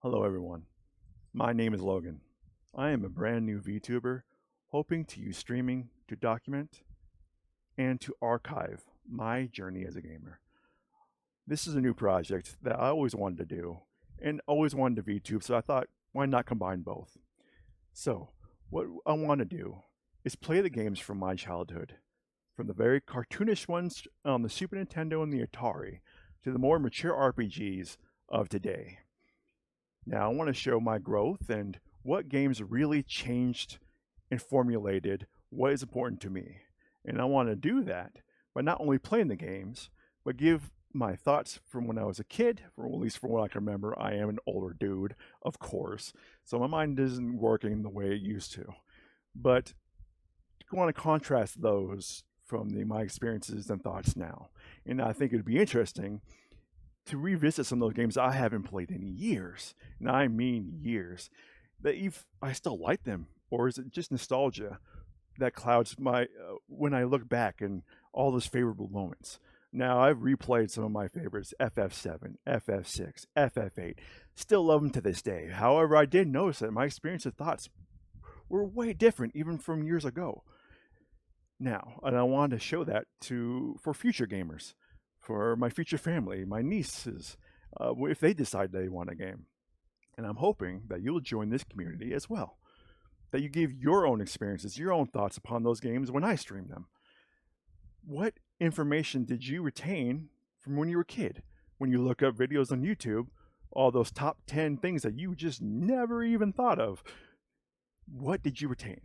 Hello everyone, my name is Logan. I am a brand new VTuber hoping to use streaming to document and to archive my journey as a gamer. This is a new project that I always wanted to do and always wanted to VTube, so I thought, why not combine both? So, what I want to do is play the games from my childhood, from the very cartoonish ones on the Super Nintendo and the Atari to the more mature RPGs of today. Now, I want to show my growth and what games really changed and formulated what is important to me. And I want to do that by not only playing the games, but give my thoughts from when I was a kid, or at least from what I can remember. I am an older dude, of course, so my mind isn't working the way it used to. But I want to contrast those from my experiences and thoughts now. And I think it'd be interesting to revisit some of those games I haven't played in years, and I mean years, that if I still like them, or is it just nostalgia that clouds my when I look back and all those favorable moments? Now I've replayed some of my favorites: FF7, FF6, FF8. Still love them to this day. However, I did notice that my experience and thoughts were way different even from years ago. Now, and I wanted to show that for future gamers, for my future family, my nieces, if they decide they want a game. And I'm hoping that you'll join this community as well, that you give your own experiences, your own thoughts upon those games when I stream them. What information did you retain from when you were a kid? When you look up videos on YouTube, all those top 10 things that you just never even thought of, what did you retain?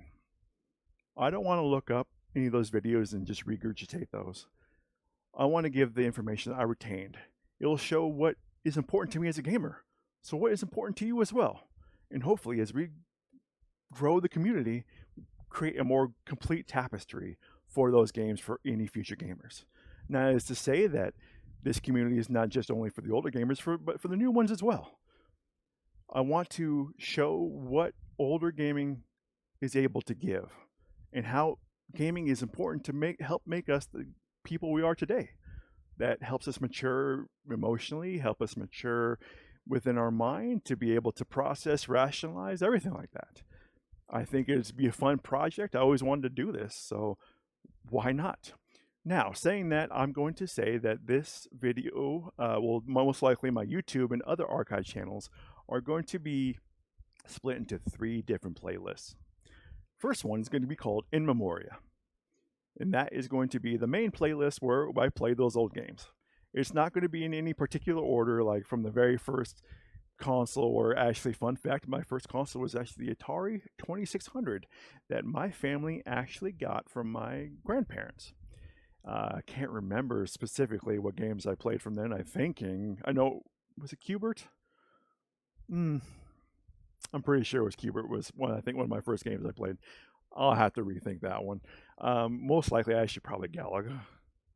I don't want to look up any of those videos and just regurgitate those. I want to give the information that I retained. It'll show what is important to me as a gamer. So what is important to you as well? And hopefully as we grow the community, create a more complete tapestry for those games for any future gamers. Now, that is to say that this community is not just only for the older gamers, but for the new ones as well. I want to show what older gaming is able to give and how gaming is important to help make us the people we are today. That helps us mature emotionally, help us mature within our mind to be able to process, rationalize, everything like that. I think it'd be a fun project. I always wanted to do this, so why not? Now, saying that, I'm going to say that this video will most likely my YouTube and other archive channels are going to be split into 3 different playlists. First one is going to be called In Memoria, and that is going to be the main playlist where I play those old games. It's not going to be in any particular order, like from the very first console, or actually, fun fact, my first console was actually the Atari 2600 that my family actually got from my grandparents. I can't remember specifically what games I played from then. I know, was it Qbert? I'm pretty sure it was Qbert. Was one of my first games I played. I'll have to rethink that one. Most likely, I should probably Galaga.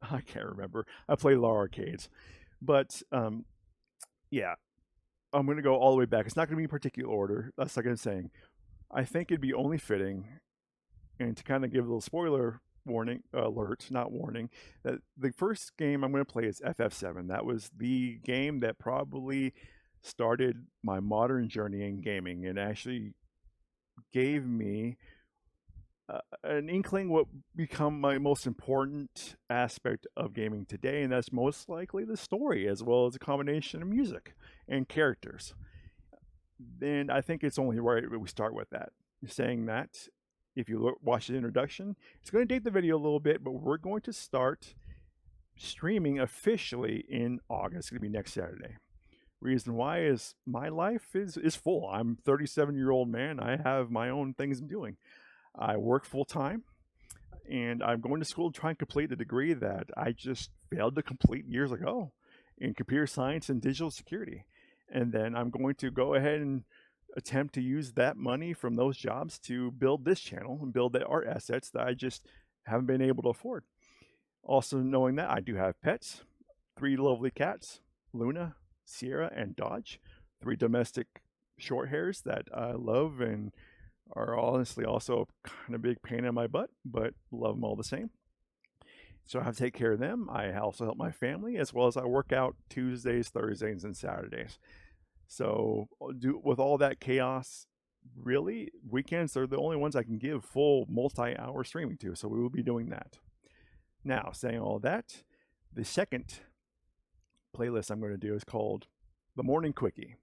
I can't remember. I played a lot of arcades, but yeah, I'm going to go all the way back. It's not going to be in particular order. That's like I'm saying. I think it'd be only fitting, and to kind of give a little spoiler warning, alert, not warning, that the first game I'm going to play is FF7. That was the game that probably started my modern journey in gaming and actually gave me an inkling what become my most important aspect of gaming today, and that's most likely the story as well as a combination of music and characters. And I think it's only right we start with that. Saying that, if you watch the introduction, it's going to date the video a little bit, but we're going to start streaming officially in August. It's going to be next Saturday. Reason why is my life is full. I'm a 37-year-old man. I have my own things I'm doing. I work full time, and I'm going to school to try and complete a degree that I just failed to complete years ago in computer science and digital security. And then I'm going to go ahead and attempt to use that money from those jobs to build this channel and build the art assets that I just haven't been able to afford. Also, knowing that I do have pets, 3 lovely cats, Luna, Sierra, and Dodge, 3 domestic short hairs that I love and are honestly also kind of big pain in my butt, but love them all the same. So I have to take care of them. I also help my family, as well as I work out Tuesdays, Thursdays, and Saturdays. So with all that chaos, really, weekends are the only ones I can give full multi-hour streaming to. So we will be doing that. Now, saying all that, the second playlist I'm going to do is called The Morning Quickie.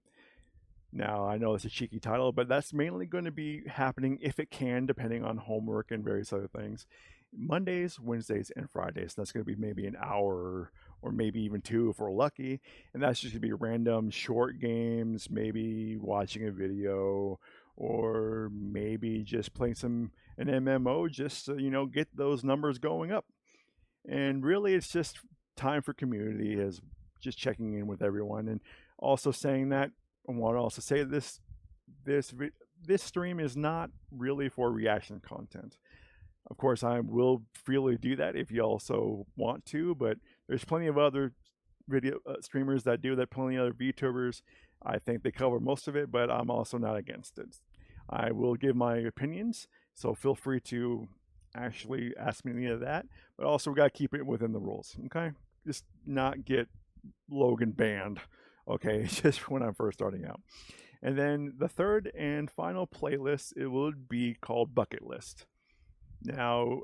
Now, I know it's a cheeky title, but that's mainly going to be happening if it can, depending on homework and various other things. Mondays, Wednesdays, and Fridays. That's going to be maybe an hour or maybe even two if we're lucky. And that's just going to be random short games, maybe watching a video, or maybe just playing an MMO just to, get those numbers going up. And really, it's just time for community, as just checking in with everyone, and also saying that I want to also say this this stream is not really for reaction content. Of course, I will freely do that if you also want to, but there's plenty of other video streamers that do that, plenty of other VTubers. I think they cover most of it, but I'm also not against it. I will give my opinions, so feel free to actually ask me any of that, but also we got to keep it within the rules, okay? Just not get Logan banned, okay? Just when I'm first starting out. And then the third and final playlist, it will be called Bucket List. Now,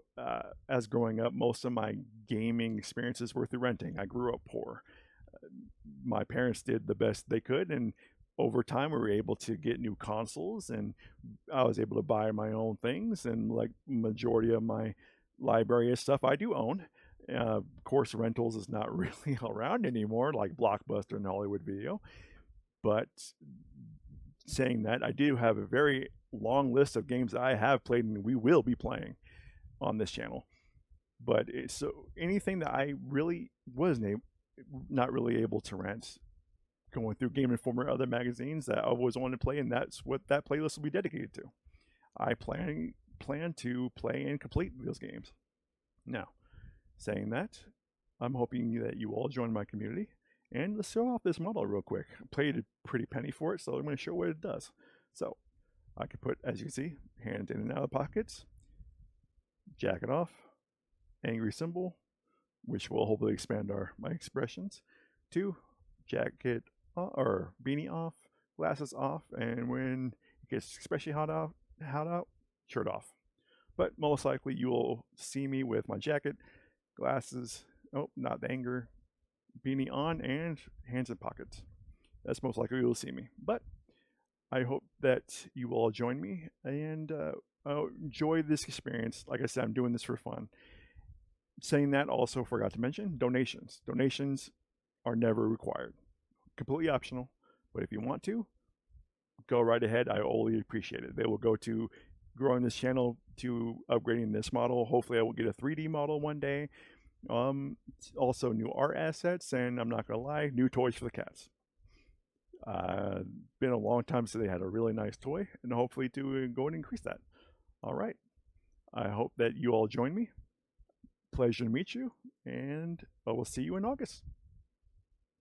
as growing up, most of my gaming experiences were through renting. I grew up poor. My parents did the best they could, and over time we were able to get new consoles, and I was able to buy my own things, and like majority of my library of stuff I do own. Of course, rentals is not really around anymore, like Blockbuster and Hollywood Video. But saying that, I do have a very long list of games that I have played and we will be playing on this channel. But so anything that I really was not really able to rent, going through Game Informer, other magazines that I always wanted to play, and that's what that playlist will be dedicated to. I plan to play and complete those games. Now, saying that, I'm hoping that you all join my community. And let's show off this model real quick. I paid a pretty penny for it, so I'm going to show what it does. So I can put, as you can see, hands in and out of the pockets, jacket off, angry symbol, which will hopefully expand my expressions, to jacket or beanie off, glasses off, and when it gets especially hot out, shirt off. But most likely you will see me with my jacket, glasses, not the anger, beanie on, and hands in pockets. That's most likely you'll see me. But I hope that you will all join me and enjoy this experience. Like I said, I'm doing this for fun. Saying that, also forgot to mention donations. Donations are never required. Completely optional. But if you want to, go right ahead. I only appreciate it. They will go to growing this channel, to upgrading this model. Hopefully I will get a 3D model one day. Also new art assets, and I'm not gonna lie, new toys for the cats. Been a long time since they had a really nice toy, and hopefully to go and increase that. All right, I hope that you all join me. Pleasure to meet you, and I will see you in August.